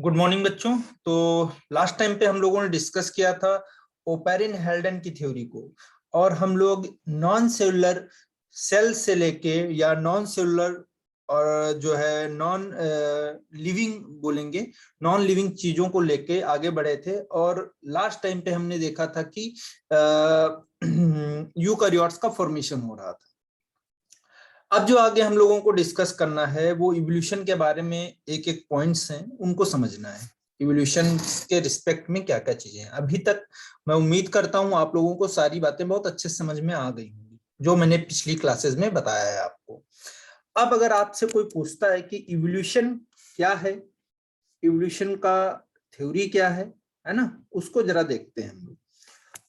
Good morning बच्चों। तो last time पे हम लोगों ने डिस्कस किया था ओपेरिन हेल्डन की थ्योरी को, और हम लोग नॉन सेलुलर सेल से लेके या नॉन सेलुलर और जो है नॉन लिविंग बोलेंगे, नॉन लिविंग चीजों को लेके आगे बढ़े थे। और लास्ट टाइम पे हमने देखा था कि यूकैरियोट्स का फॉर्मेशन हो रहा था। अब जो आगे हम लोगों को डिस्कस करना है वो इवोल्यूशन के बारे में एक एक पॉइंट्स हैं, उनको समझना है। इवोल्यूशन के रिस्पेक्ट में क्या क्या चीजें हैं। अभी तक मैं उम्मीद करता हूं आप लोगों को सारी बातें बहुत अच्छे से समझ में आ गई होंगी, जो मैंने पिछली क्लासेस में बताया है आपको। अब अगर आपसे कोई पूछता है कि इवोल्यूशन क्या है, इवोल्यूशन का थ्योरी क्या है ना, उसको जरा देखते हैं हम लोग।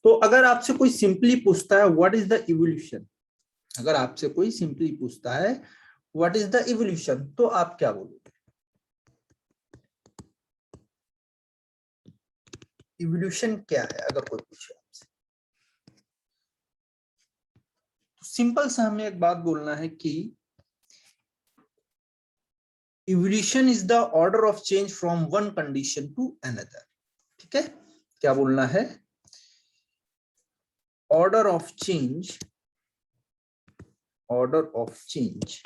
तो अगर आपसे कोई सिंपली पूछता है व्हाट इज द इवोल्यूशन, अगर आपसे कोई सिंपली पूछता है व्हाट इज द इवोल्यूशन, तो आप क्या बोलोगे? इवोल्यूशन क्या है अगर कोई पूछे आपसे, तो सिंपल सा हमें एक बात बोलना है कि evolution is the order of change from one condition to another. ठीक है, क्या बोलना है? Order of change, order of change,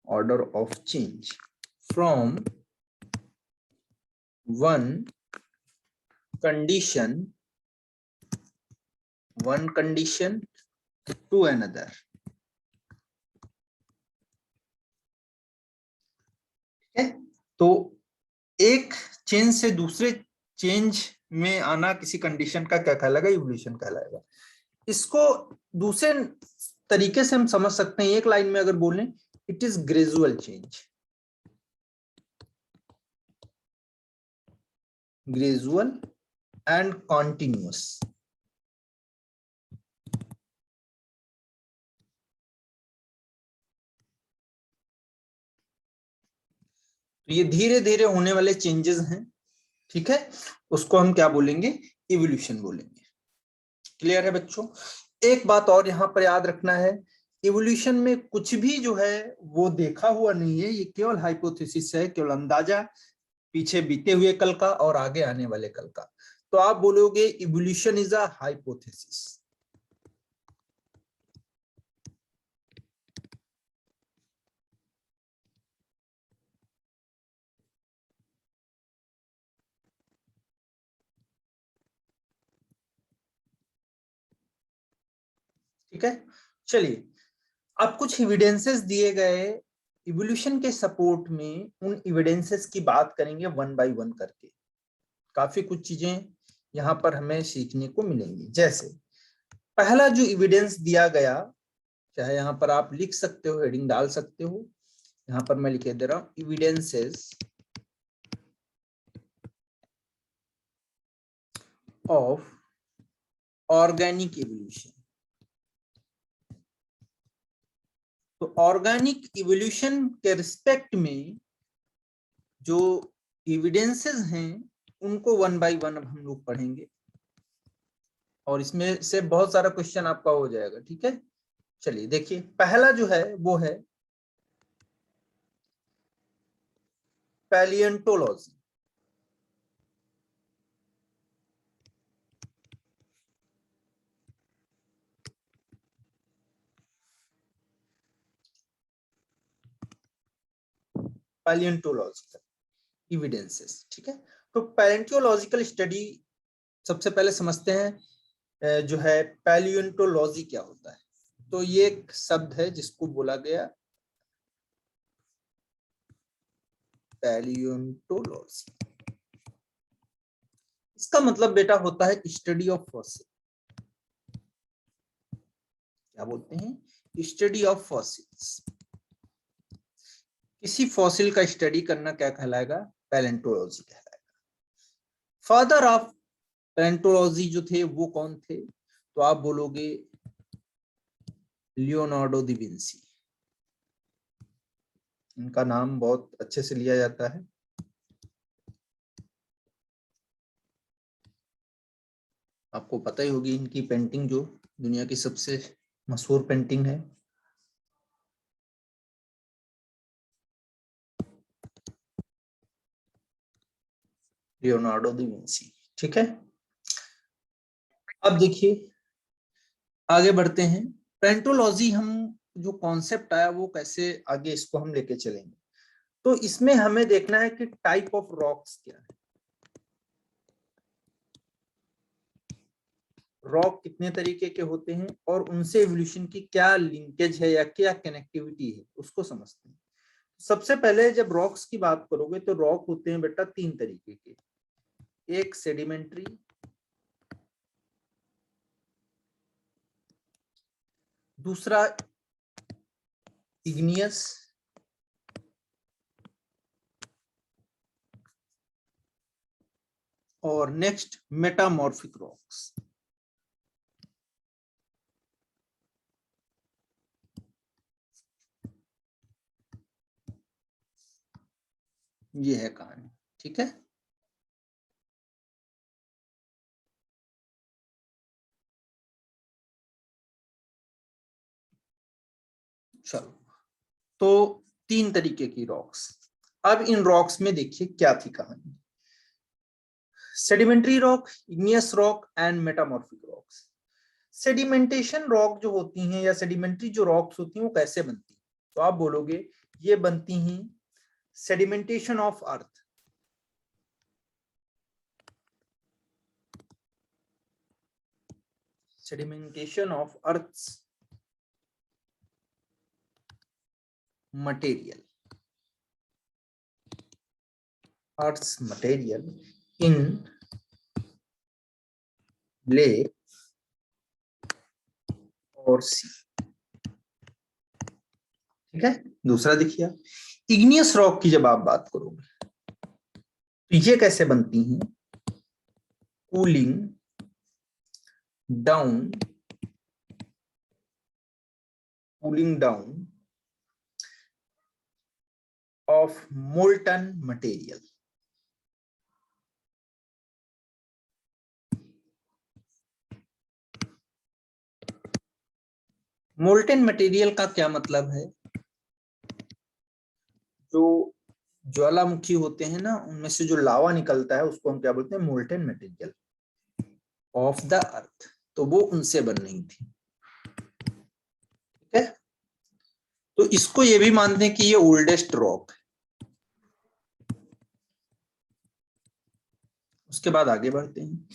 order of change from one condition, one condition to another. ठीक है, तो एक चेंज से दूसरे चेंज में आना किसी कंडीशन का क्या कहलाएगा? इवोल्यूशन कहलाएगा। इसको दूसरे तरीके से हम समझ सकते हैं, एक लाइन में अगर बोलें, it is gradual change, gradual and continuous. तो ये धीरे धीरे होने वाले चेंजेस हैं। ठीक है, उसको हम क्या बोलेंगे? इवोल्यूशन बोलेंगे। क्लियर है बच्चों? एक बात और यहां पर याद रखना है, इवोल्यूशन में कुछ भी जो है वो देखा हुआ नहीं है, ये केवल हाइपोथेसिस है, केवल अंदाजा, पीछे बीते हुए कल का और आगे आने वाले कल का। तो आप बोलोगे इवोल्यूशन इज अ हाइपोथेसिस। ठीक है, चलिए अब कुछ एविडेंसेस दिए गए इवोल्यूशन के सपोर्ट में, उन एविडेंसेस की बात करेंगे वन बाय वन करके। काफी कुछ चीजें यहाँ पर हमें सीखने को मिलेंगी। जैसे पहला जो एविडेंस दिया गया, चाहे यहाँ पर आप लिख सकते हो, हेडिंग डाल सकते हो, यहाँ पर मैं लिखे दे रहा हूं, एविडेंसेस ऑफ ऑर्गेनिक इवोल्यूशन। तो ऑर्गेनिक इवोल्यूशन के रिस्पेक्ट में जो एविडेंसेस हैं उनको वन बाय वन अब हम लोग पढ़ेंगे, और इसमें से बहुत सारा क्वेश्चन आपका हो जाएगा। ठीक है, चलिए देखिए, पहला जो है वो है पैलियोंटोलॉजी। Palaeontological evidences. ठीक है, तो पैलियोंटोलॉजिकल स्टडी सबसे पहले समझते हैं जो है पैलियोंटोलॉजी क्या होता है। तो ये एक शब्द है जिसको बोला गया पैलियोंटोलॉजी। इसका मतलब बेटा होता है स्टडी ऑफ फॉसिल। क्या बोलते हैं? Study of fossils. किसी फॉसिल का स्टडी करना क्या कहलाएगा? पैलियोंटोलॉजी कहलाएगा। फादर ऑफ पैलियोंटोलॉजी जो थे वो कौन थे? तो आप बोलोगे लियोनार्डो दा विंसी। इनका नाम बहुत अच्छे से लिया जाता है। आपको पता ही होगी इनकी पेंटिंग जो दुनिया की सबसे मशहूर पेंटिंग है। Leonardo da Vinci. ठीक है, अब देखिए आगे बढ़ते हैं। पेंटोलॉजी, हम जो कॉन्सेप्ट आया वो कैसे आगे इसको हम लेके चलेंगे। तो इसमें हमें देखना है कि टाइप ऑफ रॉक्स क्या है, रॉक कितने तरीके के होते हैं और उनसे एवोल्यूशन की क्या लिंकेज है या क्या कनेक्टिविटी है उसको समझते हैं। सबसे पहले जब रॉक्स की बात करोगे तो रॉक होते हैं बेटा तीन तरीके के, एक सेडिमेंट्री, दूसरा इग्नियस, और नेक्स्ट मेटामॉर्फिक रॉक्स। ये है कहानी। ठीक है, चलो, तो तीन तरीके की रॉक्स। अब इन रॉक्स में देखिए क्या थी कहानी। Sedimentary rock, igneous rock and metamorphic rocks. Sedimentation rock जो होती हैं या सेडिमेंट्री जो रॉक्स होती हैं वो कैसे बनती हैं, तो आप बोलोगे ये बनती हैं sedimentation of earth, sedimentation of earth's material, earth's material in lake और सी। ठीक है, दूसरा देखिए इग्नियस रॉक की जब आप बात करोगे तो ये कैसे बनती हैं, cooling down, cooling down of molten material. Molten material का क्या मतलब है, जो ज्वालामुखी होते हैं ना उनमें से जो लावा निकलता है उसको हम क्या बोलते हैं, molten material of the earth, तो वो उनसे बन रही थी। ठीक है, तो इसको ये भी मानते हैं कि ये ओल्डेस्ट रॉक है। उसके बाद आगे बढ़ते हैं।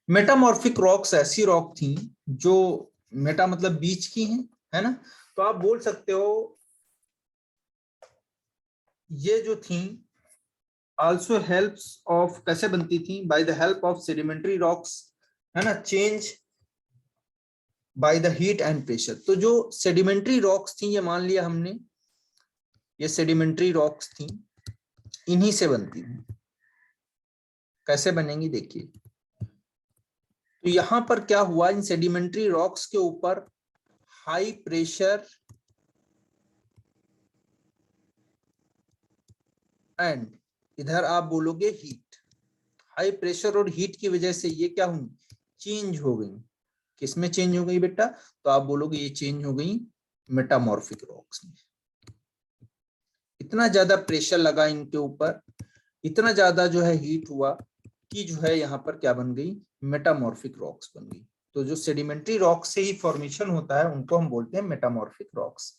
मेटामॉर्फिक रॉक्स ऐसी रॉक थी जो, मेटा मतलब बीच की हैं, है ना, तो आप बोल सकते हो ये जो थी आल्सो हेल्प्स ऑफ, कैसे बनती थी, by the help of sedimentary rocks, है ना, change by the heat and pressure. तो जो सेडिमेंट्री रॉक्स थी ये मान लिया हमने, ये सेडिमेंट्री रॉक्स थी, इन्हीं से बनती थी। कैसे बनेंगी देखिए, तो यहां पर क्या हुआ, इन सेडिमेंट्री रॉक्स के ऊपर हाई प्रेशर एंड इधर आप बोलोगे हीट, हाई प्रेशर और हीट की वजह से ये क्या हुई, चेंज हो गई। किसमें चेंज हो गई बेटा, तो आप बोलोगे ये चेंज हो गई मेटामॉर्फिक रॉक्स में। इतना ज्यादा प्रेशर लगा इनके ऊपर, इतना ज्यादा जो है हीट हुआ कि जो है यहाँ पर क्या बन गई, मेटामॉर्फिक रॉक्स बन गई। तो जो सेडिमेंट्री रॉक्स से ही फॉर्मेशन होता है उनको हम बोलते हैं मेटामॉर्फिक रॉक्स।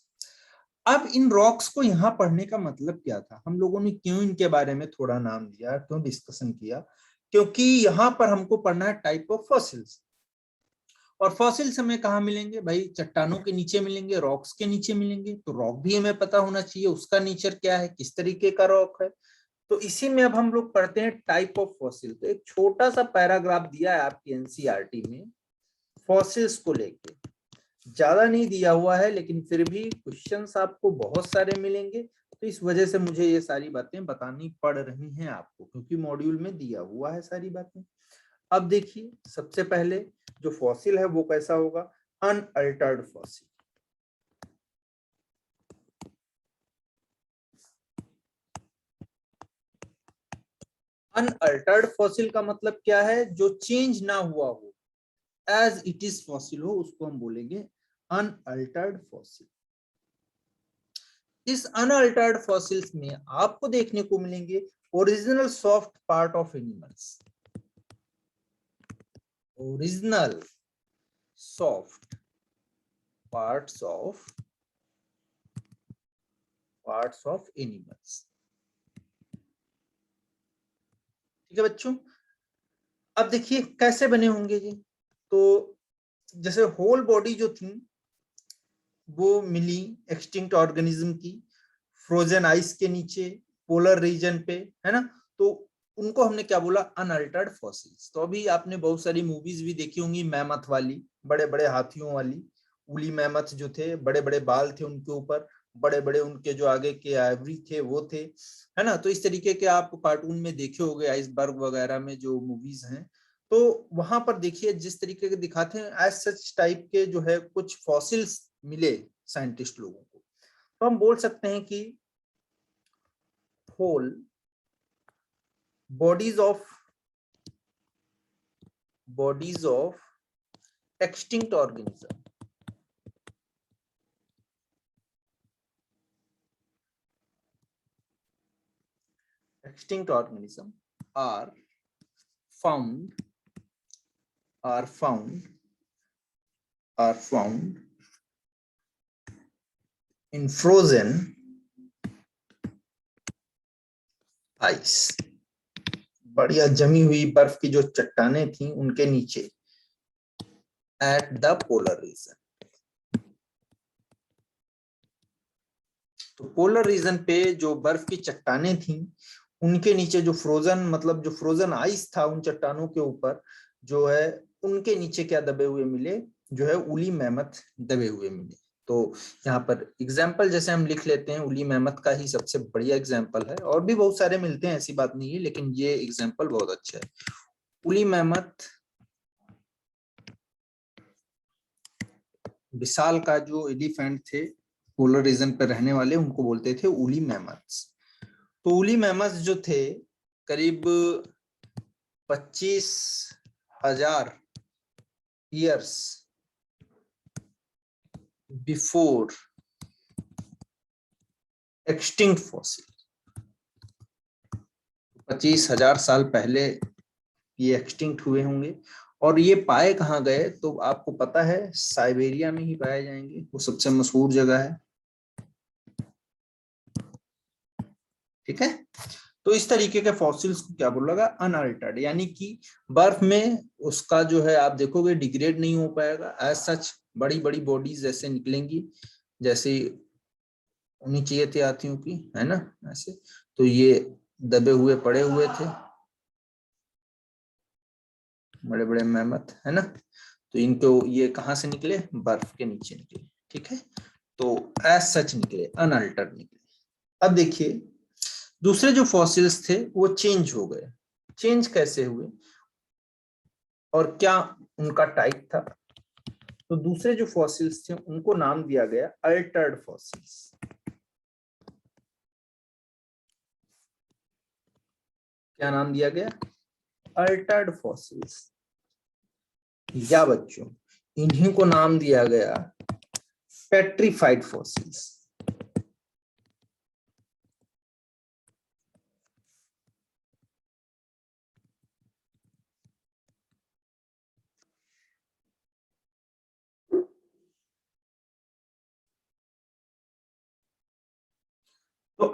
अब इन रॉक्स को यहाँ पढ़ने का मतलब क्या था, हम लोगों ने क्यों इनके बारे में थोड़ा नाम लिया, क्यों डिस्कशन किया, क्योंकि यहाँ पर हमको पढ़ना है टाइप ऑफ फॉसिल्स। और फॉसिल्स हमें कहाँ मिलेंगे भाई, चट्टानों के नीचे मिलेंगे, रॉक्स के नीचे मिलेंगे, तो रॉक भी हमें पता होना चाहिए उसका नेचर क्या है, किस तरीके का रॉक है। तो इसी में अब हम लोग पढ़ते हैं टाइप ऑफ फॉसिल। तो एक छोटा सा पैराग्राफ दिया है आपकी एनसीईआरटी में फॉसिल्स को लेके, ज्यादा नहीं दिया हुआ है लेकिन फिर भी क्वेश्चंस आपको बहुत सारे मिलेंगे, तो इस वजह से मुझे ये सारी बातें बतानी पड़ रही हैं आपको, क्योंकि मॉड्यूल में दिया हुआ है सारी बातें। अब देखिए सबसे पहले जो फॉसिल है वो कैसा होगा, अनअल्टर्ड फॉसिल। अनअल्टर्ड फॉसिल का मतलब क्या है, जो चेंज ना हुआ हो, एज इट इज फॉसिल हो, उसको हम बोलेंगे अनअल्टर्ड फॉसिल। इस अनअल्टर्ड फॉसिल्स में आपको देखने को मिलेंगे original soft part of animals, original soft parts of animals. ठीक है बच्चों, अब देखिए कैसे बने होंगे जी। तो जैसे होल बॉडी जो थी वो मिली एक्सटिंक्ट ऑर्गेनिज्म की, फ्रोजन आइस के नीचे, पोलर रीजन पे, है ना। तो उनको हमने क्या बोला, अनअल्टर्ड फॉसिल्स। तो अभी आपने बहुत सारी मूवीज भी देखी होंगी मैमथ वाली, बड़े बड़े हाथियों वाली, उली मैमथ जो थे, बड़े बड़े बाल थे उनके ऊपर, बड़े बड़े उनके जो आगे के आइवरी थे वो थे, है ना। तो इस तरीके के आप कार्टून में देखे होंगे, आइसबर्ग वगैरह में जो मूवीज हैं। तो वहां पर देखिए जिस तरीके के दिखाते हैं, एज सच टाइप के जो है कुछ फॉसिल्स मिले साइंटिस्ट लोगों को। तो हम बोल सकते हैं कि whole bodies of extinct organism, are found in frozen ice, बढ़िया जमी हुई बर्फ की जो चट्टानें थी उनके नीचे, एट द पोलर रीजन। तो पोलर रीजन पे जो बर्फ की चट्टानें थी उनके नीचे जो फ्रोजन, मतलब जो फ्रोजन आइस था उन चट्टानों के ऊपर जो है, उनके नीचे क्या दबे हुए मिले, जो है उली मैमथ दबे हुए मिले। तो यहाँ पर एग्जाम्पल जैसे हम लिख लेते हैं, उली मैमथ का ही सबसे बढ़िया एग्जाम्पल है, और भी बहुत सारे मिलते हैं ऐसी बात नहीं है, लेकिन ये एग्जाम्पल बहुत अच्छा है। उली मैमथ विशाल का जो एलिफेंट थे पोलर रीजन पर रहने वाले, उनको बोलते थे उली मैमथ्स। तो उली मैमथ्स जो थे करीब 25,000 ईयर्स बिफोर एक्सटिंक्ट फॉसिल, 25,000 साल पहले ये एक्सटिंक्ट हुए होंगे। और ये पाए कहाँ गए, तो आपको पता है साइबेरिया में ही पाए जाएंगे, वो सबसे मशहूर जगह है। ठीक है, तो इस तरीके के फॉसिल्स को क्या बोलेगा, अनअल्टर्ड, यानी कि बर्फ में उसका जो है आप देखोगे डिग्रेड नहीं हो पाएगा, एज सच बड़ी बड़ी बॉडीज जैसे निकलेंगी, जैसे होनी चाहिए थी हाथियों की, है ना, ऐसे। तो ये दबे हुए पड़े हुए थे बड़े बड़े मैमथ, है ना। तो इनको ये कहाँ से निकले, बर्फ के नीचे निकले। ठीक है, तो एज सच निकले, अनअल्टर्ड निकले। अब देखिए दूसरे जो फॉसिल्स थे वो चेंज हो गए। चेंज कैसे हुए और क्या उनका टाइप था, तो दूसरे जो फॉसिल्स थे उनको नाम दिया गया अल्टर्ड फॉसिल्स। क्या नाम दिया गया, अल्टर्ड फॉसिल्स, या बच्चों इन्हीं को नाम दिया गया पेट्रीफाइड फॉसिल्स। तो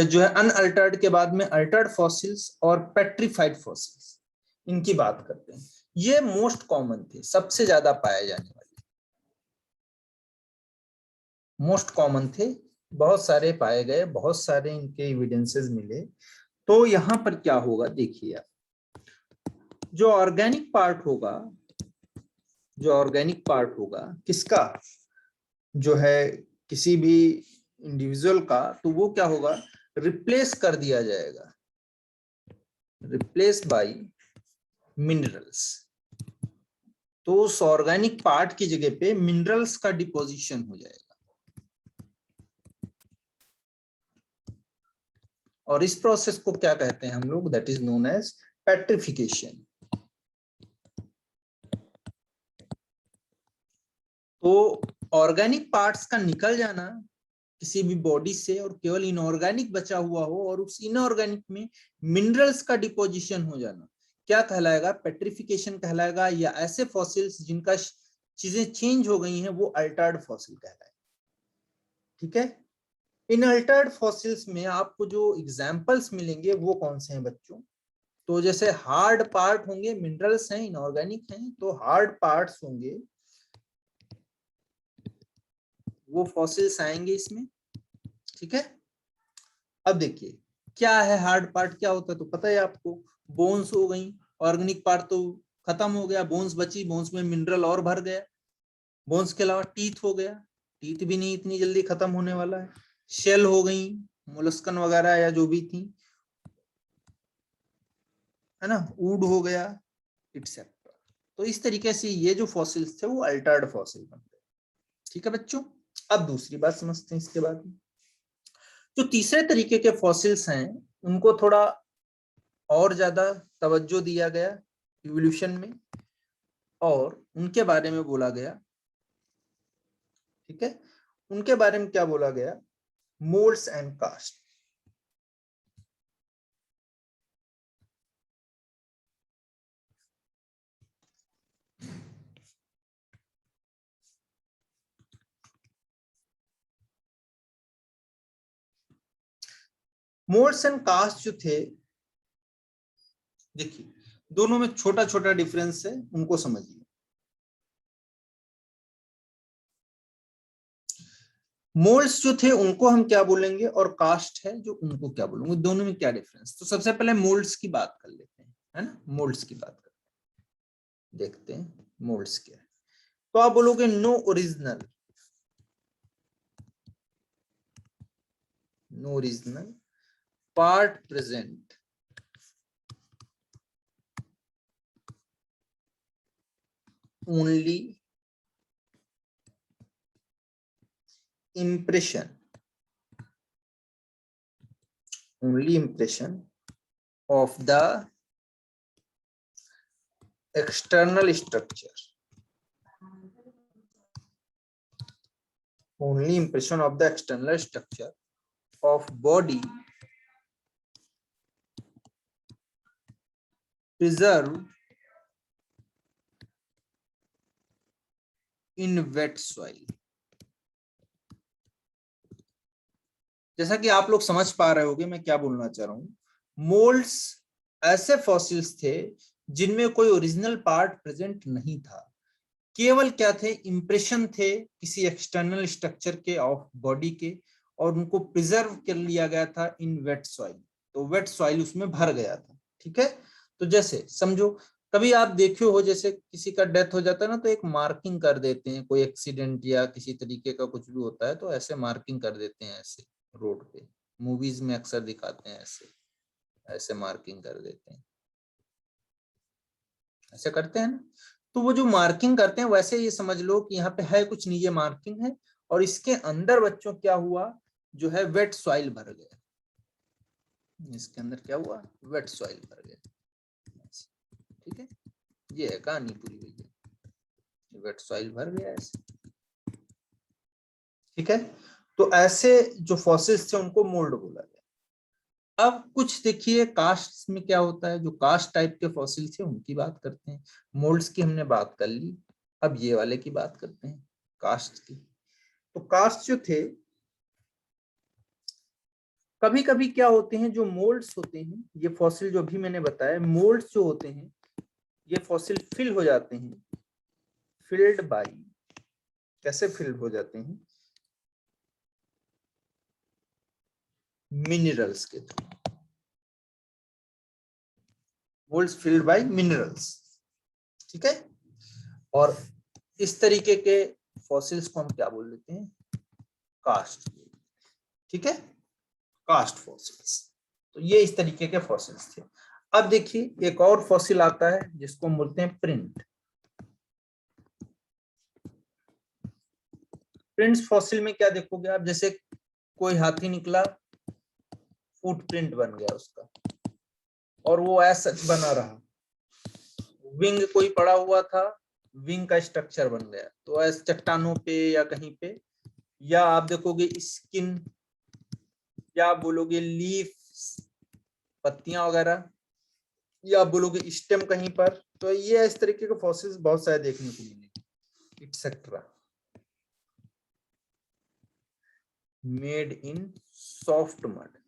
जो है अनअल्टर्ड के बाद में अल्टर्ड फॉसिल्स और पेट्रीफाइड फॉसिल्स, इनकी बात करते हैं। ये मोस्ट कॉमन थे, सबसे ज्यादा पाए जाने वाले, मोस्ट कॉमन थे, बहुत सारे पाए गए, बहुत सारे इनके एविडेंसेस मिले। तो यहां पर क्या होगा देखिए आप, जो ऑर्गेनिक पार्ट होगा, जो ऑर्गेनिक पार्ट होगा किसका, जो है किसी भी इंडिविजुअल का, तो वो क्या होगा, रिप्लेस कर दिया जाएगा, रिप्लेस बाय मिनरल्स। तो उस ऑर्गेनिक पार्ट की जगह पे मिनरल्स का डिपोजिशन हो जाएगा, और इस प्रोसेस को क्या कहते हैं हम लोग, that is known as petrification. तो ऑर्गेनिक पार्ट्स का निकल जाना किसी भी बॉडी से और केवल इनऑर्गेनिक बचा हुआ हो और उस इनऑर्गेनिक में मिनरल्स का डिपोजिशन हो जाना क्या कहलाएगा? पेट्रिफिकेशन कहलाएगा, या ऐसे फॉसिल्स जिनका चीजें चेंज हो गई हैं वो अल्टर्ड फॉसिल कहलाएगा। ठीक है, इन अल्टर्ड फॉसिल्स में आपको जो एग्जांपल्स मिलेंगे वो कौन से हैं बच्चों? तो जैसे हार्ड पार्ट होंगे, मिनरल्स हैं, इनऑर्गेनिक हैं, तो हार्ड पार्ट्स होंगे वो फॉसिल्स आएंगे इसमें। ठीक है, अब देखिए क्या है हार्ड पार्ट, क्या होता है तो पता है आपको, बोन्स हो गई, ऑर्गेनिक पार्ट तो खत्म हो गया, बोन्स बची, बोन्स में मिनरल और भर गया। बोन्स के अलावा टीथ हो गया, टीथ भी नहीं इतनी जल्दी खत्म होने वाला है। शेल हो गई, मोलस्कन वगैरह या जो भी थी, है ना, वुड हो गया, इटसेट्रा। तो इस तरीके से ये जो फॉसिल्स थे वो अल्टर्ड फॉसिल बन गए। ठीक है बच्चों, अब दूसरी बात समझते हैं इसके बाद। जो तीसरे तरीके के फॉसिल्स हैं उनको थोड़ा और ज्यादा तवज्जो दिया गया इवोल्यूशन में और उनके बारे में बोला गया। ठीक है, उनके बारे में क्या बोला गया? Moulds and cast. Moulds and cast जो थे, देखिए दोनों में छोटा छोटा डिफरेंस है, उनको समझिए। मोल्ड्स जो थे उनको हम क्या बोलेंगे और कास्ट है जो उनको क्या बोलेंगे, दोनों में क्या डिफरेंस? तो सबसे पहले मोल्ड्स की बात कर लेते हैं, है ना, मोल्ड्स की बात करते हैं, देखते हैं मोल्ड्स क्या है। तो आप बोलोगे no original, no original part present only impression, only impression of the external structure, only impression of the external structure of body preserved in wet soil। जैसा कि आप लोग समझ पा रहे होंगे मैं क्या बोलना चाह रहा हूं, मोल्ड्स ऐसे फॉसिल्स थे जिनमें कोई ओरिजिनल पार्ट प्रेजेंट नहीं था, केवल क्या थे, इंप्रेशन थे किसी एक्सटर्नल स्ट्रक्चर के ऑफ बॉडी के, और उनको प्रिजर्व कर लिया गया था इन वेट सॉइल। तो वेट सॉइल उसमें भर गया था। ठीक है, तो जैसे समझो कभी आप देखे हो जैसे किसी का डेथ हो जाता है ना तो एक मार्किंग कर देते हैं, कोई एक्सीडेंट या किसी तरीके का कुछ भी होता है तो ऐसे मार्किंग कर देते हैं, ऐसे रोड पे, मूवीज में अक्सर दिखाते हैं, ऐसे ऐसे मार्किंग कर देते हैं, ऐसे करते हैं ना। तो वो जो मार्किंग करते हैं वैसे ये समझ लो कि यहाँ पे है कुछ नहीं, ये मार्किंग है, और इसके अंदर बच्चों क्या हुआ, जो है वेट सॉइल भर गया, इसके अंदर क्या हुआ, वेट सॉइल भर गया। ठीक है, ये है कहानी पूरी भैया, वेट सॉइल भर गया ऐसे। ठीक है, तो ऐसे जो फॉसिल्स थे उनको मोल्ड बोला गया। अब कुछ देखिए कास्ट में क्या होता है, जो कास्ट टाइप के फॉसिल थे उनकी बात करते हैं। मोल्ड्स की हमने बात कर ली, अब ये वाले की बात करते हैं, कास्ट की। तो कास्ट जो थे, कभी कभी क्या होते हैं, जो मोल्ड्स होते हैं, ये फॉसिल जो भी मैंने बताया, मोल्ड्स जो होते हैं ये फॉसिल फिल हो जाते हैं, फिल्ड बाय, कैसे फिल्ड हो जाते हैं, मिनरल्स के through, moulds filled by minerals. ठीक है, और इस तरीके के फॉसिल्स को हम क्या बोल देते हैं, कास्ट। ठीक है, कास्ट फॉसिल्स। तो ये इस तरीके के फॉसिल्स थे। अब देखिए एक और फॉसिल आता है जिसको हम बोलते हैं प्रिंट। प्रिंट्स फॉसिल में क्या देखोगे आप, जैसे कोई हाथी निकला, फुटप्रिंट बन गया उसका, और वो एज सच बना रहा। विंग कोई पड़ा हुआ था, विंग का स्ट्रक्चर बन गया, तो ऐसे चट्टानों पे या कहीं पे या आप देखोगे स्किन, या आप बोलोगे लीफ, पत्तियां वगैरह, या आप बोलोगे स्टेम कहीं पर। तो ये इस तरीके के फॉसिल्स बहुत सारे देखने को मिलेंगे, etcetera. Made in soft mud,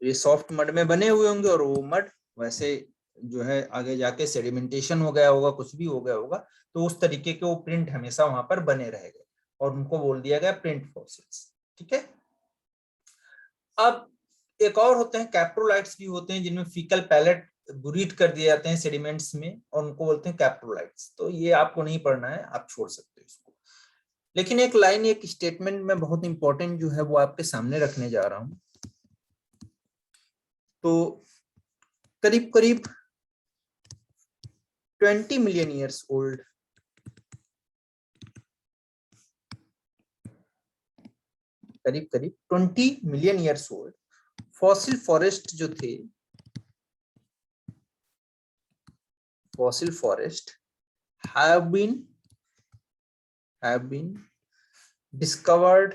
ये सॉफ्ट मड में बने हुए होंगे और वो मड वैसे जो है आगे जाके सेडिमेंटेशन हो गया होगा, कुछ भी हो गया होगा, तो उस तरीके के वो प्रिंट हमेशा वहां पर बने रहेंगे और उनको बोल दिया गया प्रिंट फॉसिल्स। ठीक है। अब एक और होते हैं कैप्रोलाइट्स भी होते हैं, जिनमें फीकल पैलेट बुरीड कर दिए जाते हैं सेडिमेंट्स में, और उनको बोलते हैं कैप्रोलाइट्स। तो ये आपको नहीं पढ़ना है, आप छोड़ सकते हो इसको। लेकिन एक लाइन, एक स्टेटमेंट में बहुत इंपॉर्टेंट जो है वो आपके सामने रखने जा रहा हूं। तो करीब करीब 20 मिलियन ईयर्स ओल्ड, करीब करीब 20 million years old fossil forest जो थे, fossil forest have been discovered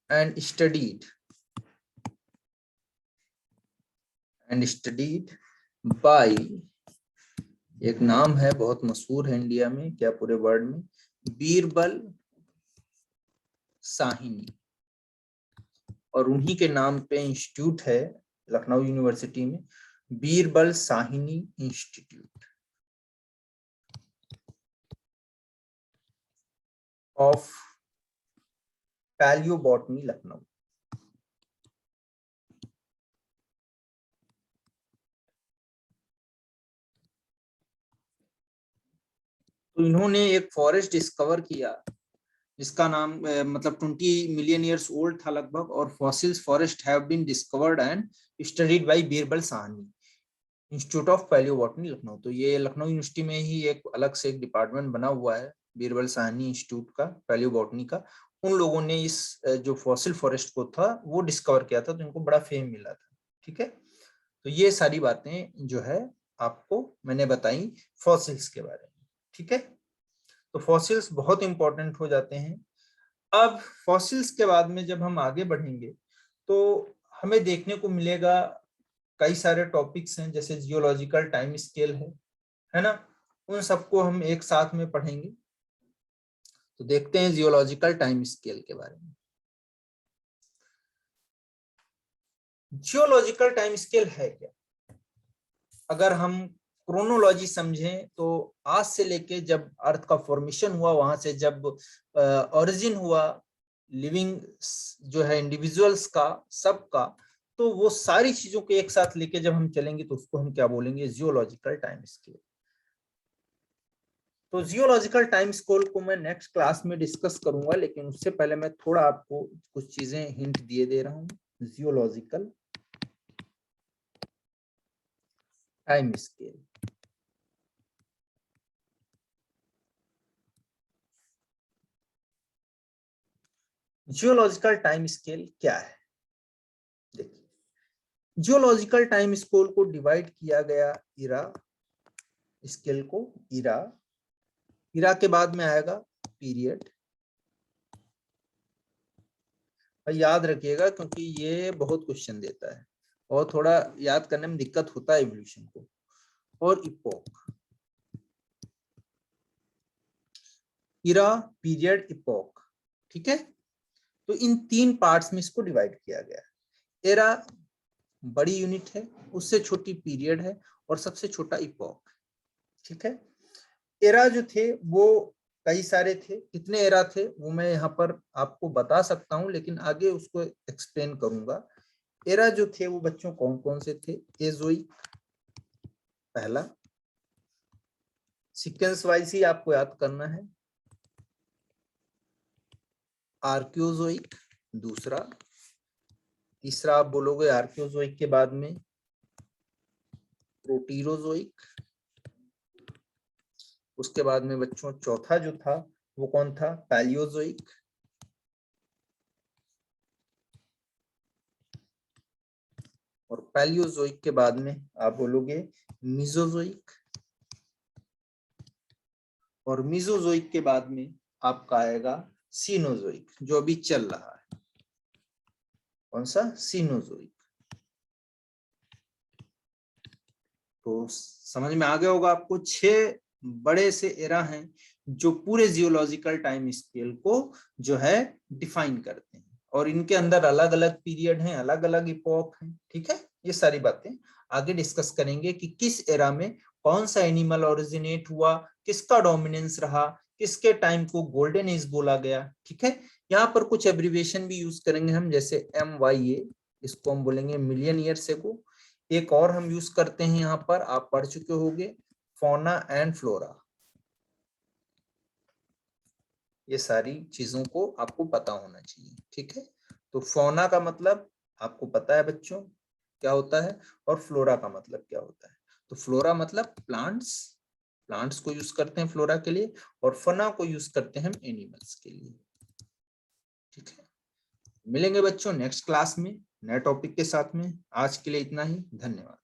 and studied by, एक नाम है बहुत मशहूर है इंडिया में, क्या पूरे वर्ल्ड में, बीरबल साहिनी। और उन्हीं के नाम पे इंस्टीट्यूट है लखनऊ यूनिवर्सिटी में, Birbal Sawhney institute of palaeobotany Lucknow. तो इन्होंने एक फॉरेस्ट डिस्कवर किया जिसका नाम मतलब 20 मिलियन ईयर्स ओल्ड था लगभग, और fossils forest have been discovered and studied by Birbal Sahni institute of palaeobotany Lucknow. तो ये लखनऊ यूनिवर्सिटी में ही एक अलग से एक डिपार्टमेंट बना हुआ है बीरबल साहनी इंस्टीट्यूट का, पैलियोबॉटनी का। उन लोगों ने इस जो फॉसिल फॉरेस्ट को था वो डिस्कवर किया था, तो इनको बड़ा फेम मिला था। ठीक है। तो ये सारी बातें जो है आपको मैंने बताई फॉसिल्स के बारे में। ठीक है। तो फॉसिल्स बहुत इंपॉर्टेंट हो जाते हैं। अब फॉसिल्स के बाद में जब हम आगे बढ़ेंगे तो हमें देखने को मिलेगा कई सारे टॉपिक्स हैं, जैसे जियोलॉजिकल टाइम स्केल है ना, उन सबको हम एक साथ में पढ़ेंगे। तो देखते हैं जियोलॉजिकल टाइम स्केल के बारे में। जियोलॉजिकल टाइम स्केल है क्या? अगर हम क्रोनोलॉजी समझें तो आज से लेके जब अर्थ का फॉर्मेशन हुआ, वहां से जब ओरिजिन हुआ लिविंग जो है इंडिविजुअल्स का, सबका, तो वो सारी चीजों को एक साथ लेके जब हम चलेंगे तो उसको हम क्या बोलेंगे? Geological time scale. तो जियोलॉजिकल टाइम स्केल को मैं नेक्स्ट क्लास में डिस्कस करूंगा, लेकिन उससे पहले मैं थोड़ा आपको कुछ चीजें हिंट दिए दे रहा हूं। Geological time scale, geological time scale क्या है? देखिए, जियोलॉजिकल टाइम स्केल को डिवाइड किया गया इरा स्केल को, इरा, इरा के बाद में आएगा पीरियड। भाई याद रखिएगा क्योंकि ये बहुत क्वेश्चन देता है और थोड़ा याद करने में दिक्कत होता है इवोल्यूशन को। और इपोक, इरा, पीरियड, इपोक। ठीक है। तो इन तीन पार्ट्स में इसको डिवाइड किया गया है। एरा बड़ी यूनिट है, उससे छोटी पीरियड है, और सबसे छोटा इपोक। ठीक है। एरा जो थे वो कई सारे थे, कितने एरा थे वो मैं यहाँ पर आपको बता सकता हूँ, लेकिन आगे उसको एक्सप्लेन करूंगा। एरा जो थे वो बच्चों कौन कौन से थे? एजोइक पहला, सीक्वेंस वाइज ही आपको याद करना है। आर्कियोजोइक दूसरा, तीसरा आप बोलोगे आर्कियोजोइक के बाद में प्रोटीरोजोइक, उसके बाद में बच्चों चौथा जो था वो कौन था? पैलियोजोइक, और पैलियोजोइक के बाद में आप बोलोगे मीजोजोइक, और मीजोजोइक के बाद में आपका आएगा सीनोजोइक, जो अभी चल रहा है। कौन सा? सीनोजोइक। तो समझ में आ गया होगा आपको, 6 बड़े से एरा हैं जो पूरे जियोलॉजिकल टाइम स्केल को जो है डिफाइन करते हैं, और इनके अंदर अलग अलग पीरियड हैं, अलग अलग इपोक हैं। ठीक है, ये सारी बातें आगे डिस्कस करेंगे कि किस एरा में कौन सा एनिमल ओरिजिनेट हुआ, किसका डोमिनेंस रहा, किसके टाइम को गोल्डन एज बोला गया। ठीक है, यहाँ पर कुछ एब्रिविएशन भी यूज करेंगे हम, जैसे MYA, इसको हम बोलेंगे मिलियन ईयर्स एगो। एक और हम यूज करते हैं यहाँ पर, आप पढ़ चुके होंगे, फौना एंड फ्लोरा। ये सारी चीजों को आपको पता होना चाहिए। ठीक है, तो फौना का मतलब आपको पता है बच्चों क्या होता है, और फ्लोरा का मतलब क्या होता है। तो फ्लोरा मतलब प्लांट्स, प्लांट्स को यूज करते हैं फ्लोरा के लिए, और फौना को यूज करते हैं हम एनिमल्स के लिए। ठीक है, मिलेंगे बच्चों नेक्स्ट क्लास में नए टॉपिक के साथ में। आज के लिए इतना ही, धन्यवाद।